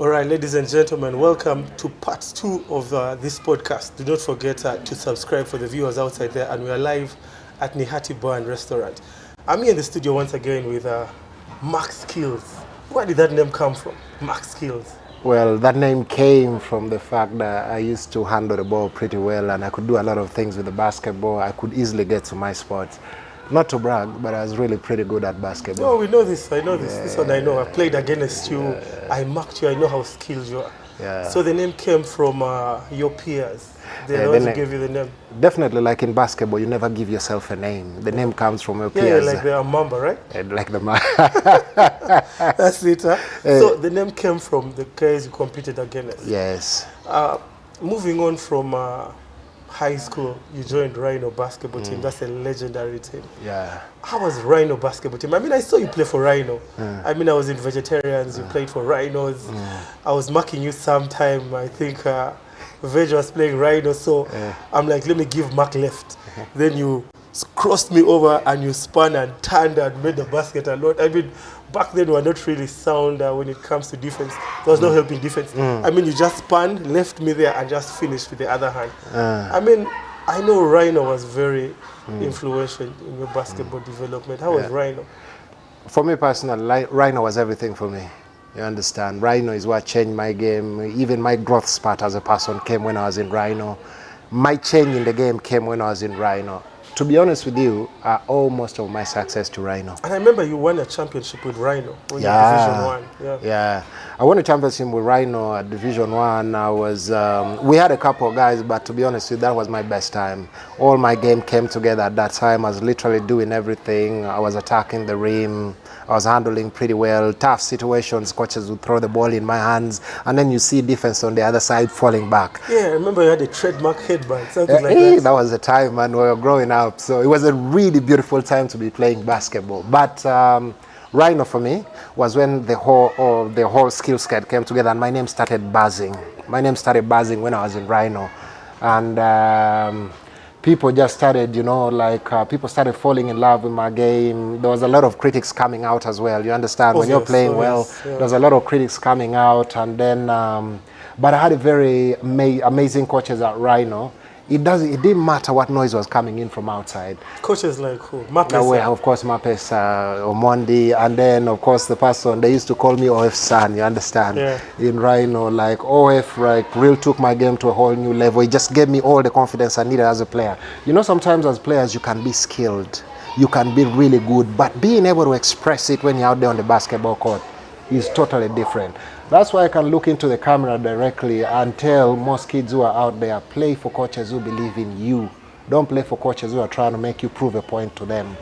All right, ladies and gentlemen, welcome to part 2 of this podcast. Do not forget to subscribe for the viewers outside there, and we are live at Nihati Bar and Restaurant. I'm here in the studio once again with Max Skills. Where did that name come from, Max Skills? Well, that name came from the fact that I used to handle the ball pretty well, and I could do a lot of things with the basketball. I could easily get to my spots. Not to brag, but I was really pretty good at basketball. Oh, we know this. I know this. This one I know. I played against you. I marked you. I know how skilled you are. Yeah. So the name came from your peers. They always give you the name. Definitely, like in basketball, you never give yourself a name. The name comes from your peers. Yeah, like the Mamba, right? Like the Mamba. That's it, huh? So the name came from the guys you competed against. Yes. Moving on from high school, you joined Rhino basketball team. That's a legendary team. Yeah. How was Rhino basketball team? I mean, I saw you play for Rhino. I mean, I was in Vegetarians. You played for Rhinos. I was marking you sometime. I think Veg was playing Rhino. So I'm like, let me give Mark left. Then you crossed me over and you spun and turned and made the basket a lot. I mean, back then we were not really sound when it comes to defense. There was no help in defense. I mean, you just spun, left me there, and just finished with the other hand. I mean, I know Rhino was very influential in your basketball development. How was Rhino? For me personally, Rhino was everything for me. You understand? Rhino is what changed my game. Even my growth spurt as a person came when I was in Rhino. My change in the game came when I was in Rhino. To be honest with you, I owe most of my success to Rhino. And I remember you won a championship with Rhino when you were Division 1. Yeah, I won a championship with Rhino at Division 1. I was, we had a couple of guys, but to be honest with you, that was my best time. All my game came together at that time. I was literally doing everything. I was attacking the rim. I was handling pretty well. Tough situations, coaches would throw the ball in my hands, and then you see defense on the other side falling back. Yeah, I remember you had a trademark headbutt, something like that. That was the time, man, we were growing up. So it was a really beautiful time to be playing basketball. But Rhino for me was when the whole skill set came together, and my name started buzzing. My name started buzzing when I was in Rhino, and people just started, you know, like people started falling in love with my game. There was a lot of critics coming out as well. You understand, when you're playing well, there's a lot of critics coming out, and then, but I had a very amazing coaches at Rhino. It didn't matter what noise was coming in from outside. Coaches like who? Mapesa. Of course, Mapesa, Omondi, and then of course the person, they used to call me OF son, you understand? In Rhino, like OF, like real took my game to a whole new level. It just gave me all the confidence I needed as a player. You know, sometimes as players you can be skilled, you can be really good, but being able to express it when you're out there on the basketball court is totally different. That's why I can look into the camera directly and tell most kids who are out there, play for coaches who believe in you. Don't play for coaches who are trying to make you prove a point to them.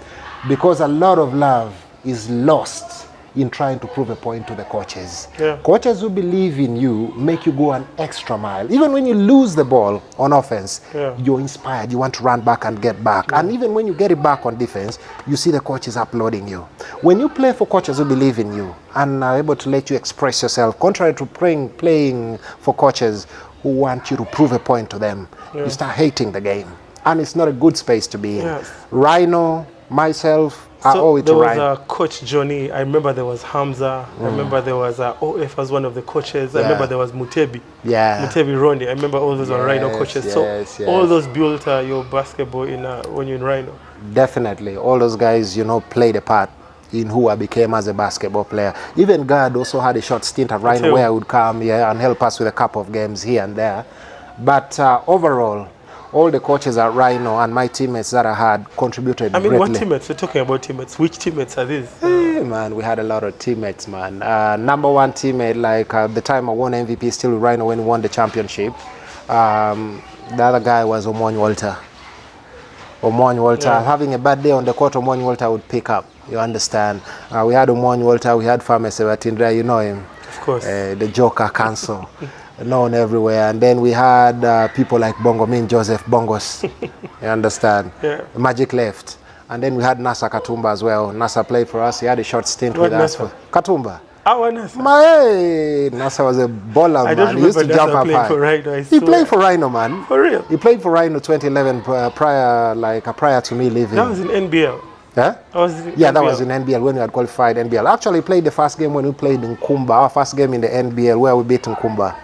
Because a lot of love is lost in trying to prove a point to the coaches. Coaches who believe in you make you go an extra mile. Even when you lose the ball on offense, you're inspired. You want to run back and get back. And even when you get it back on defense, you see the coaches applauding you. When you play for coaches who believe in you and are able to let you express yourself, contrary to playing for coaches who want you to prove a point to them, you start hating the game. And it's not a good space to be in. Rhino, myself, I owe it to Rhino. There was Coach Johnny. I remember there was Hamza. I remember there was OF as one of the coaches. I remember there was Mutebi. Mutebi Rondi. I remember all those were Rhino coaches. All those built your basketball in when you're in Rhino. Definitely. All those guys, you know, played a part in who I became as a basketball player. Even God also had a short stint at Rhino where I would come and help us with a couple of games here and there. But overall, all the coaches at Rhino and my teammates that I had contributed greatly. What teammates? We're talking about teammates. Which teammates are these? Hey, man, we had a lot of teammates, man. Number one teammate, like the time I won MVP still with Rhino when we won the championship. The other guy was Omony Walter. Having a bad day on the court, Omony Walter would pick up. You understand? We had Omony Walter, we had Farmer Sebatindra, you know him. Of course. The Joker Council. Known everywhere, and then we had people like Bongomin Joseph Bongos, you understand? Magic left, and then we had Nasa Katumba as well. Nasa played for us. He had a short stint with us. Katumba. Nasa was a baller, man. He used to jump up high. He played for Rhino, man. For real? He played for Rhino 2011 prior to me leaving. That was in NBL. Huh? Yeah, that was in NBL when we had qualified NBL. Actually played the first game when we played in Kumba, our first game in the NBL where we beat Kumba.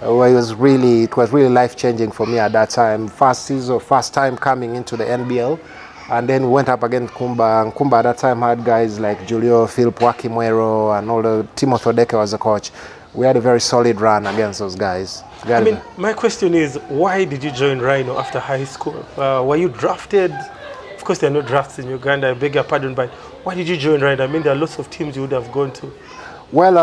Where it was really life-changing for me at that time. First season, first time coming into the NBL. And then we went up against Kumba. And Kumba at that time had guys like Julio, Philip Wakimwero, and all the Timothy Odeke was the coach. We had a very solid run against those guys. I mean, my question is, why did you join Rhino after high school? Were you drafted? Of course, there are no drafts in Uganda, I beg your pardon, but why did you join Rhino? I mean, there are lots of teams you would have gone to. Well,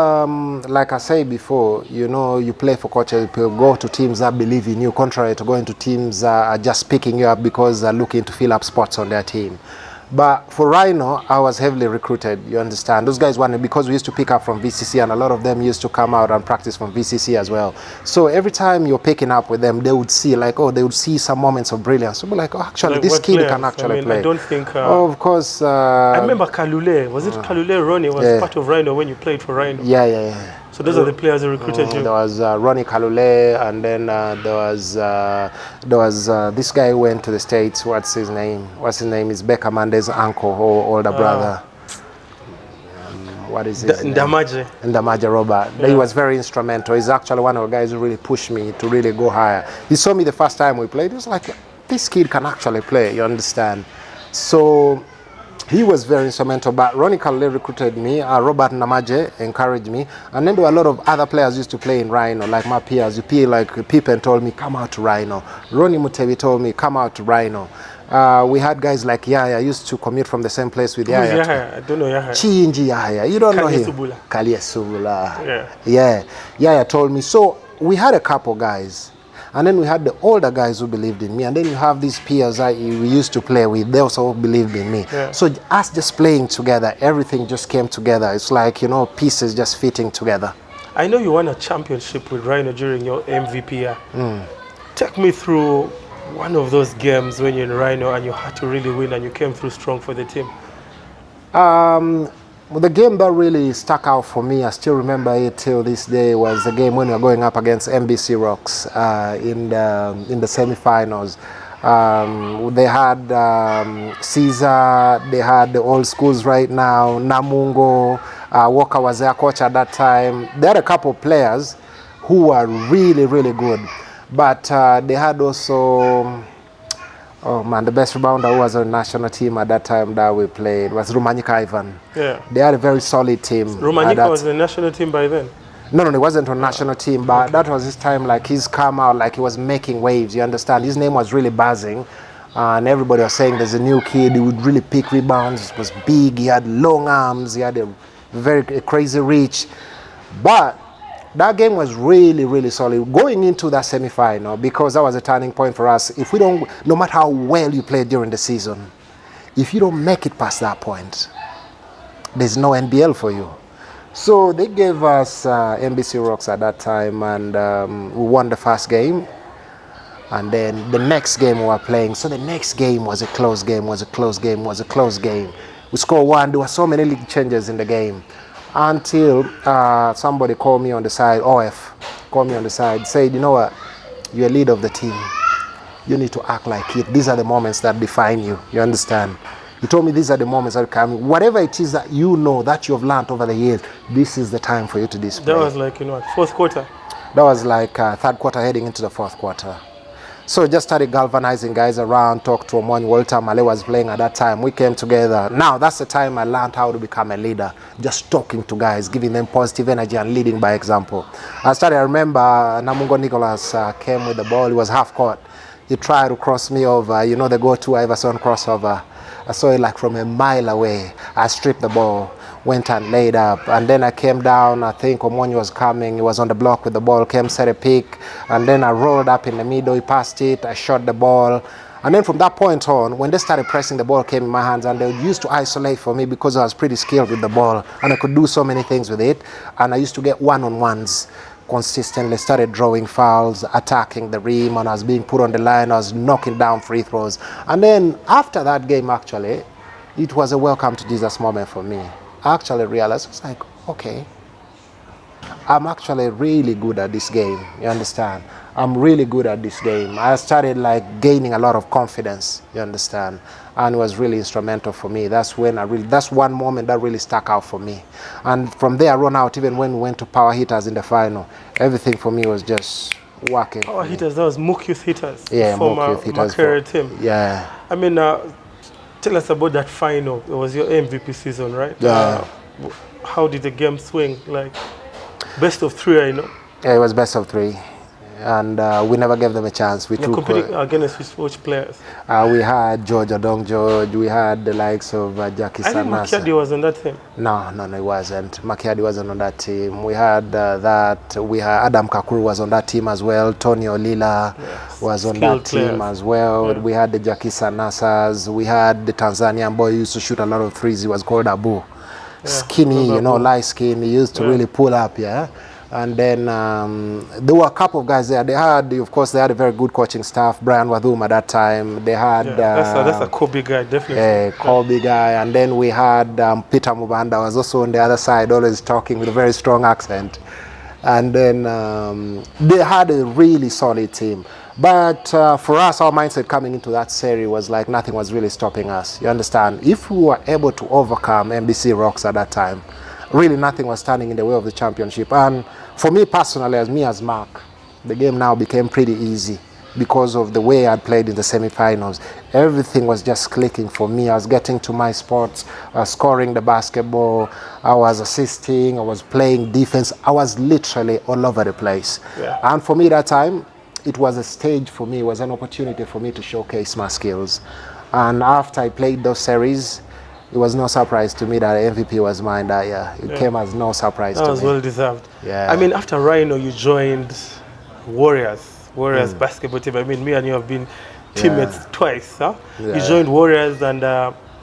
like I said before, you know, you play for coaches, you go to teams that believe in you, contrary to going to teams that are just picking you up because they're looking to fill up spots on their team. But for Rhino, I was heavily recruited, you understand. Those guys wanted, because we used to pick up from VCC, and a lot of them used to come out and practice from VCC as well. So every time you're picking up with them, they would see like, oh, they would see some moments of brilliance. So we're like, oh, actually, like this kid players? Can actually play. I don't think... oh, of course... I remember Kalule. Was it Kalule Ronnie was part of Rhino when you played for Rhino? Yeah. So those are the players who recruited you. There was Ronnie Kalule, and then there was this guy who went to the States. What's his name? Is Becca Mande's uncle or older brother. What is his name? Ndamaje Robert. Yeah. He was very instrumental. He's actually one of the guys who really pushed me to really go higher. He saw me the first time we played. He was like, this kid can actually play, you understand? So he was very instrumental, but Ronnie Kalule recruited me, Robert Namaje encouraged me, and then there were a lot of other players used to play in Rhino, like my peers. Like Pippen told me, come out to Rhino. Ronnie Mutebi told me, come out to Rhino. We had guys like Yaya, used to commute from the same place with Yaya. Who's Yaya? I don't know Yaya. Chinji Yaya, you don't know him? Kalia Subula. Yeah. Yaya told me. So we had a couple guys. And then we had the older guys who believed in me. And then you have these peers that we used to play with. They also believed in me. Yeah. So us just playing together, everything just came together. It's like, you know, pieces just fitting together. I know you won a championship with Rhino during your MVP year. Take me through one of those games when you're in Rhino and you had to really win and you came through strong for the team. Well, the game that really stuck out for me, I still remember it till this day, was the game when we were going up against MBC Rocks in the semi-finals. They had Caesar, they had the old schools right now, Namungo, Walker was their coach at that time. They had a couple of players who were really, really good. But they had also... Oh man, the best rebounder who was on the national team at that time that we played was Rumanyika Ivan. Yeah. They had a very solid team. Rumanyika was on the national team by then? No, he wasn't on national team, but that was his time, like he's come out, like he was making waves, you understand? His name was really buzzing, and everybody was saying there's a new kid, he would really pick rebounds, he was big, he had long arms, he had a very crazy reach. But that game was really, really solid going into that semi-final, because that was a turning point for us. If we don't, no matter how well you play during the season, if you don't make it past that point, there's no NBL for you. So they gave us NBC Rocks at that time, and we won the first game. And then the next game we were playing, so the next game was a close game, was a close game. We scored one, there were so many league changes in the game. Until somebody called me on the side, OF called me on the side, said, you know what, you're leader of the team. You need to act like it. These are the moments that define you, you understand? He told me these are the moments that come. Whatever it is that you know, that you've learned over the years, this is the time for you to display. That was like, you know, fourth quarter? That was like third quarter heading into the fourth quarter. So just started galvanizing guys around, talked to Omwani Walter, Male was playing at that time. We came together. Now that's the time I learned how to become a leader. Just talking to guys, giving them positive energy and leading by example. I remember Namungo Nicholas came with the ball. He was half court. He tried to cross me over, you know, the go-to Iverson crossover. I saw it like from a mile away. I stripped the ball, went and laid up, and then I came down. I think Omwani was coming, he was on the block with the ball, came, set a pick, and then I rolled up in the middle, he passed it, I shot the ball, and then from that point on, when they started pressing, the ball came in my hands, and they used to isolate for me because I was pretty skilled with the ball, and I could do so many things with it, and I used to get one-on-ones consistently, started drawing fouls, attacking the rim, and I was being put on the line, I was knocking down free throws. And then after that game, actually, it was a welcome to Jesus moment for me. I actually realized, I was like, okay, I'm actually really good at this game. You understand? I'm really good at this game. I started like gaining a lot of confidence. You understand? And it was really instrumental for me. That's when that's one moment that really stuck out for me. And from there, I run out. Even when we went to power hitters in the final, everything for me was just working. Power hitters. That was Mook Youth Hitters. Yeah, former Mook Youth Hitters Makerere team. Yeah. I mean, tell us about that final. It was your MVP season, right? Yeah. How did the game swing? Like, best of 3, I know. Yeah, it was best of 3. And we never gave them a chance. We took competing against which players? We had George Odong George. We had the likes of Jackie Sanasa. I think Makiadi was on that team. No, he wasn't. Makiadi wasn't on that team. We had We had Adam Kakuru was on that team as well. Tony Olila was on that team as well. Yeah. We had the Jackie Sanasas. We had the Tanzanian boy who used to shoot a lot of threes. He was called Abu. Yeah. Skinny, light skin. He used to really pull up, yeah. And then there were a couple of guys there. They had a very good coaching staff. Brian Wadhum at that time. They had that's a Kobe guy, definitely. Kobe guy. And then we had Peter Mubanda was also on the other side, always talking with a very strong accent. And then they had a really solid team. But for us, our mindset coming into that series was like nothing was really stopping us. You understand? If we were able to overcome MBC Rocks at that time, really nothing was standing in the way of the championship. And for me personally, as Mark, the game now became pretty easy because of the way I played in the semifinals. Everything was just clicking for me. I was getting to my spots, scoring the basketball, I was assisting, I was playing defense. I was literally all over the place. Yeah. And for me that time, it was a stage for me, it was an opportunity for me to showcase my skills. And after I played those series, it was no surprise to me that MVP was mine that year. It came as no surprise to me. That was well deserved. Yeah. I mean, after Rhino, you joined Warriors basketball team. I mean, me and you have been teammates twice. Huh? Yeah. You joined Warriors, and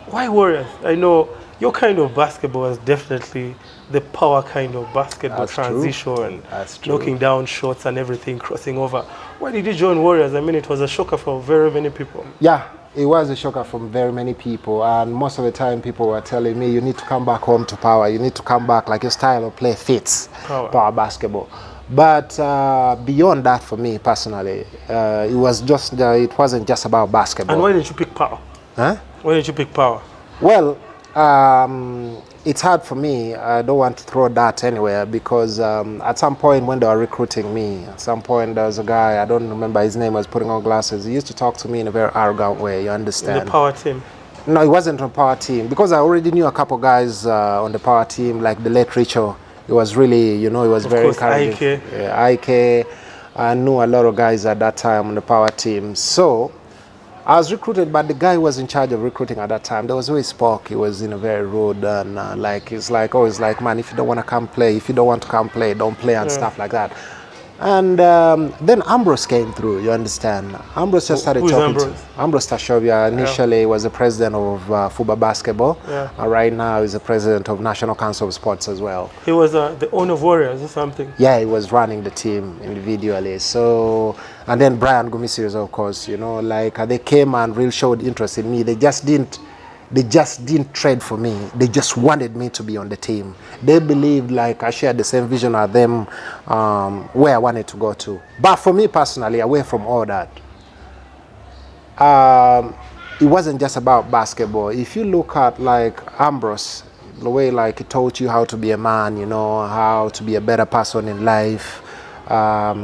why Warriors? I know your kind of basketball was definitely the power kind of basketball. That's transition, knocking down shots and everything, crossing over. Why did you join Warriors? I mean, it was a shocker for very many people. Yeah. It was a shocker from very many people, and most of the time people were telling me, you need to come back home to power, you need to come back, like your style of play fits power basketball. But beyond that, for me personally, it wasn't just about basketball. And why did you pick power? Huh? Why did you pick power? Well, it's hard for me. I don't want to throw that anywhere because at some point when they were recruiting me, at some point there was a guy, I don't remember his name, was putting on glasses. He used to talk to me in a very arrogant way, you understand? In the power team? No, it wasn't on power team because I already knew a couple guys on the power team, like the late Richo. It was really, he was very encouraging. Ike. I knew a lot of guys at that time on the power team. So I was recruited, but the guy who was in charge of recruiting at that time, there was always spoke. He was in a very rude and it's like, man, if you don't want to come play, if you don't want to come play, don't play and stuff like that. And then Ambrose came through, you understand. Ambrose just started talking to Ambrose Tashovia. Initially was the president of FUBA Basketball. Yeah. Right now he's the president of National Council of Sports as well. He was the owner of Warriors or something? Yeah, he was running the team individually. So, and then Brian Gumisius, of course, they came and really showed interest in me. They just didn't trade for me. They just wanted me to be on the team. They believed like I shared the same vision as them, where I wanted to go to. But for me personally, away from all that, it wasn't just about basketball. If you look at like Ambrose, the way like he taught you how to be a man, how to be a better person in life,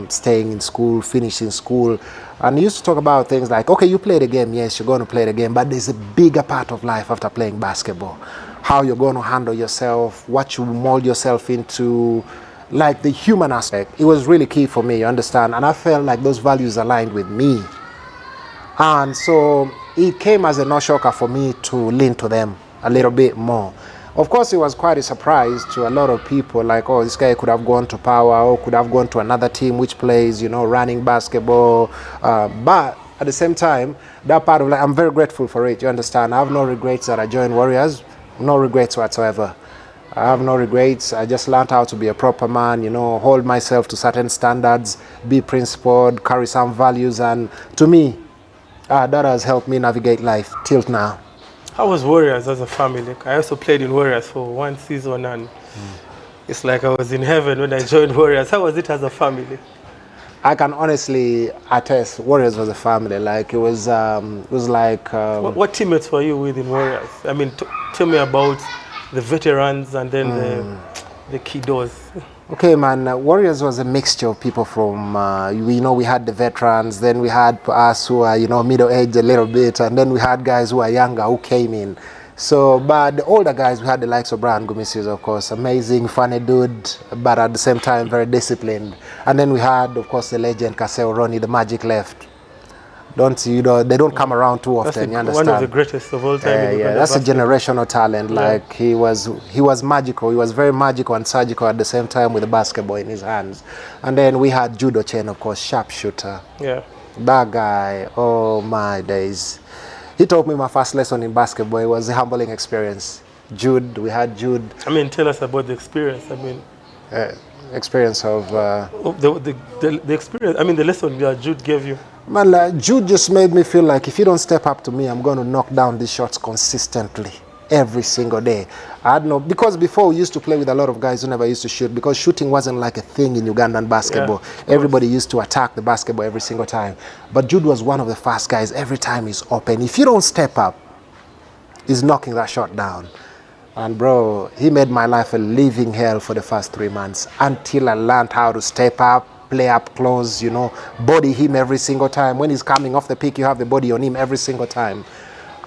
staying in school, finishing school. And he used to talk about things like, okay, you play the game, yes, you're going to play the game, but there's a bigger part of life after playing basketball. How you're going to handle yourself, what you mold yourself into, like the human aspect. It was really key for me, you understand? And I felt like those values aligned with me. And so it came as a no-shocker for me to lean to them a little bit more. Of course, it was quite a surprise to a lot of people, like, oh, this guy could have gone to power or could have gone to another team which plays, running basketball. But at the same time, that part of life, I'm very grateful for it, you understand? I have no regrets that I joined Warriors, no regrets whatsoever. I have no regrets. I just learned how to be a proper man, hold myself to certain standards, be principled, carry some values. And to me, that has helped me navigate life till now. How was Warriors as a family? I also played in Warriors for one season, and It's like I was in heaven when I joined Warriors. How was it as a family? I can honestly attest, Warriors was a family. Like it was like. What teammates were you with in Warriors? I mean, tell me about the veterans and then the kiddos. Okay, man. Warriors was a mixture of people from. We had the veterans, then we had us who are middle-aged a little bit, and then we had guys who are younger who came in. So, but the older guys, we had the likes of Brian Gumisius, of course, amazing, funny dude, but at the same time very disciplined. And then we had, of course, the legend Kaseo Ronnie, the magic left. They don't come around too often. You understand? One of the greatest of all time. Yeah, that's a generational talent. Like he was magical. He was very magical and surgical at the same time with the basketball in his hands. And then we had Judo Chen, of course, sharpshooter. Yeah. That guy, oh my days. He taught me my first lesson in basketball. It was a humbling experience. We had Jude. I mean, tell us about the experience. I mean, experience of the experience. I mean, the lesson that Jude gave you. Man, Jude just made me feel like if you don't step up to me, I'm going to knock down these shots consistently every single day. I don't know, because before we used to play with a lot of guys who never used to shoot, because shooting wasn't like a thing in Ugandan basketball. Yeah, everybody used to attack the basketball every single time. But Jude was one of the first guys. Every time he's open, if you don't step up, he's knocking that shot down. And bro, he made my life a living hell for the first 3 months until I learned how to step up, play up close, body him every single time. When he's coming off the pick, you have the body on him every single time.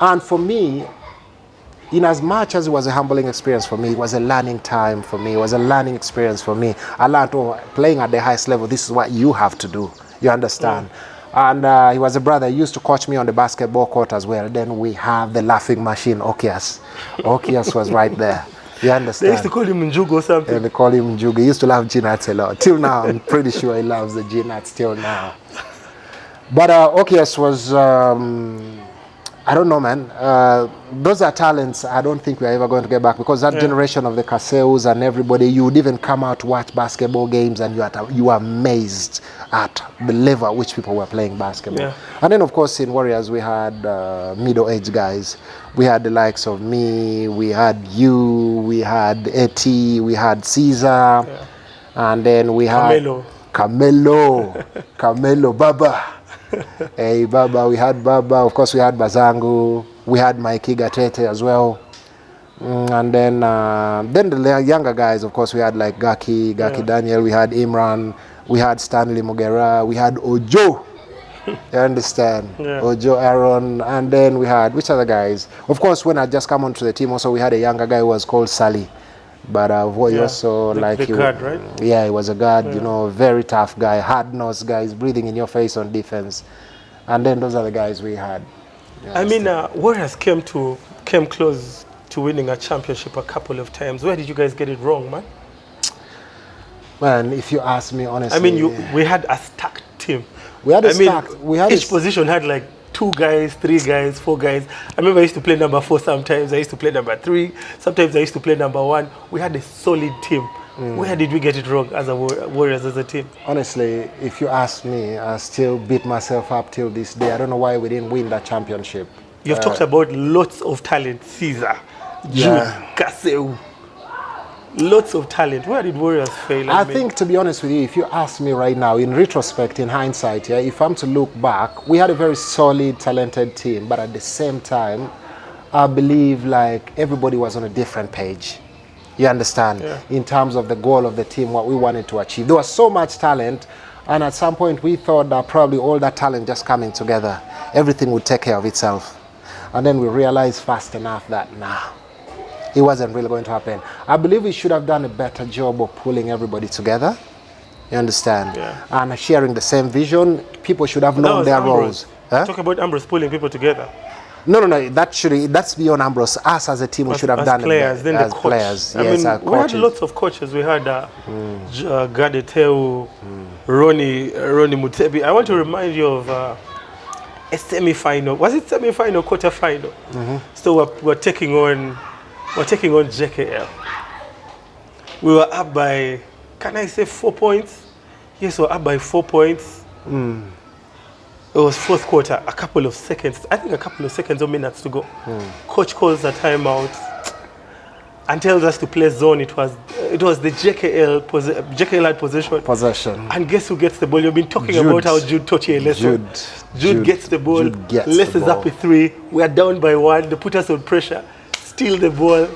And for me, in as much as it was a humbling experience for me, it was a learning time for me. It was a learning experience for me. I learned, playing at the highest level, this is what you have to do. You understand? Yeah. And he was a brother. He used to coach me on the basketball court as well. Then we have the laughing machine, Okias. Okias was right there. You understand? They used to call him Njugu or something. Yeah, they call him Njugu. He used to love G-Nuts a lot. Till now, I'm pretty sure he loves the G-Nuts till now. But Okias was... I don't know, man. Those are talents I don't think we're ever going to get back, because that generation of the Kaseus and everybody, you would even come out to watch basketball games and you are amazed at the level at which people were playing basketball. Yeah. And then, of course, in Warriors, we had middle-aged guys. We had the likes of me, we had you, we had Eti, we had Caesar, and then we had Camelo, Baba. Hey, Baba, we had Baba, of course we had Bazangu, we had Mikey Gatete as well. And then the younger guys, of course, we had like Gaki Daniel, we had Imran, we had Stanley Mogera, we had Ojo. You understand? Yeah. Ojo, Aaron, and then we had, which other guys? Of course, when I just come onto the team, also we had a younger guy who was called Sally. But he also the guard, right? Yeah, he was a guard, very tough guy, hard-nosed guy, he's breathing in your face on defense. And then those are the guys we had. I mean, Warriors came close to winning a championship a couple of times. Where did you guys get it wrong, man? Man, if you ask me honestly... I mean, we had a stacked team. Each position had like 2 guys, 3 guys, 4 guys. I remember I used to play number 4 sometimes. I used to play number 3. Sometimes I used to play number 1. We had a solid team. Where did we get it wrong as a Warriors as a team? Honestly, if you ask me, I still beat myself up till this day. I don't know why we didn't win that championship. You've talked about lots of talent. Caesar, Jude, Kaseu. Lots of talent. Where did Warriors fail? I think, to be honest with you, if you ask me right now, in retrospect, in hindsight, if I'm to look back, we had a very solid, talented team. But at the same time, I believe like everybody was on a different page. You understand? Yeah. In terms of the goal of the team, what we wanted to achieve. There was so much talent, and at some point we thought that probably all that talent just coming together, everything would take care of itself. And then we realized fast enough that, it wasn't really going to happen. I believe we should have done a better job of pulling everybody together. You understand? Yeah. And sharing the same vision. People should have known their roles. Huh? Talk about Ambrose pulling people together. No. That's beyond Ambrose. Us as a team, we should have done players, it then as the coach. Players. I mean, we had lots of coaches. We had Gadeteu, Ronnie Mutebi. I want to remind you of a semi-final. Was it semi-final, quarter-final? So we're taking on JKL. We were up by, can I say 4 points? Yes, we were up by 4 points. It was fourth quarter, a couple of seconds or minutes to go. Coach calls a timeout. and tells us to play zone. It was the JKL JKL had possession. And guess who gets the ball? You've been talking about how Jude taught you a lesson. Jude gets the ball, laces up a 3. We are down by 1. They put us on pressure, steal the ball,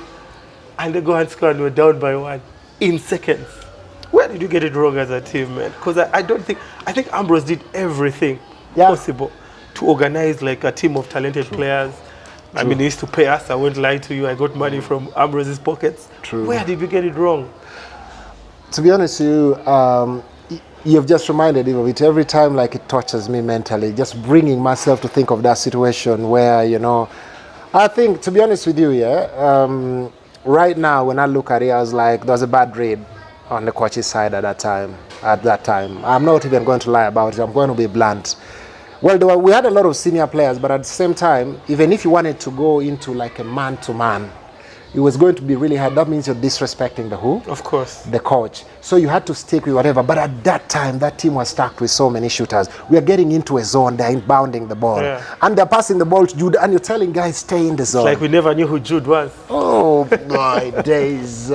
and they go and score, and we're down by 1 in seconds. Where did you get it wrong as a team, man? Because I think Ambrose did everything possible to organize like a team of talented players. I mean, he used to pay us. I won't lie to you. I got money from Ambrose's pockets. Where did we get it wrong? To be honest with you, you've just reminded me of it. Every time, like, it touches me mentally, just bringing myself to think of that situation where, you know, I think, to be honest with you, right now, when I look at it, I was like, there was a bad read on the coach's side at that time. I'm not even going to lie about it. I'm going to be blunt. Well, we had a lot of senior players, but at the same time, even if you wanted to go into like a man-to-man, it was going to be really hard. That means you're disrespecting the who? Of course. The coach. So you had to stick with whatever. But at that time, that team was stacked with so many shooters. We are getting into a zone, they're inbounding the ball. And they're passing the ball to Jude, and you're telling guys, stay in the zone. It's like we never knew who Jude was. Oh, my days.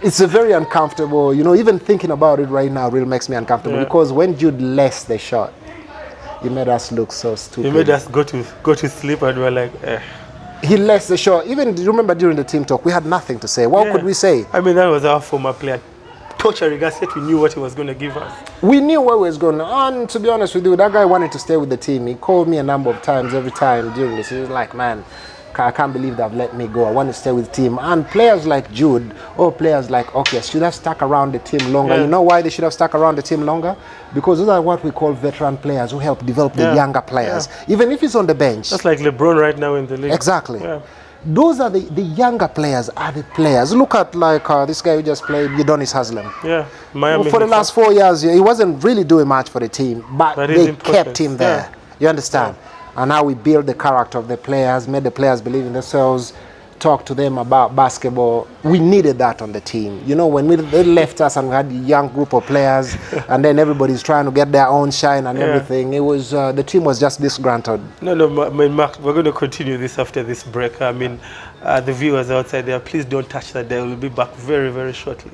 It's a very uncomfortable, you know, even thinking about it right now really makes me uncomfortable. Because when Jude left the shot, he made us look so stupid. He made us go to sleep, and we were like, He left the shot. Even, do you remember during the team talk, we had nothing to say. What could we say? I mean, that was our former player. Torturing us, yet we knew what he was going to give us. We knew what was going on. And to be honest with you, that guy wanted to stay with the team. He called me a number of times every time during this. He was like, man, I can't believe they've let me go. I want to stay with the team. And players like Jude, or players like Opio, should have stuck around the team longer. You know why they should have stuck around the team longer? Because those are what we call veteran players who help develop the younger players. Even if it's on the bench. Just like LeBron right now in the league. Exactly. Those are the younger players are the players. Look at like this guy who just played, Udonis Haslem. Miami. For the last 4 years, he wasn't really doing much for the team, but they kept him there. You understand? And now we build the character of the players, made the players believe in themselves, talk to them about basketball. We needed that on the team. You know, when they left us and we had a young group of players, and then everybody's trying to get their own shine and everything, it was the team was just disgruntled. No, I mean, Mark, we're going to continue this after this break. I mean, the viewers outside there, please don't touch that dial. We'll be back very, very shortly.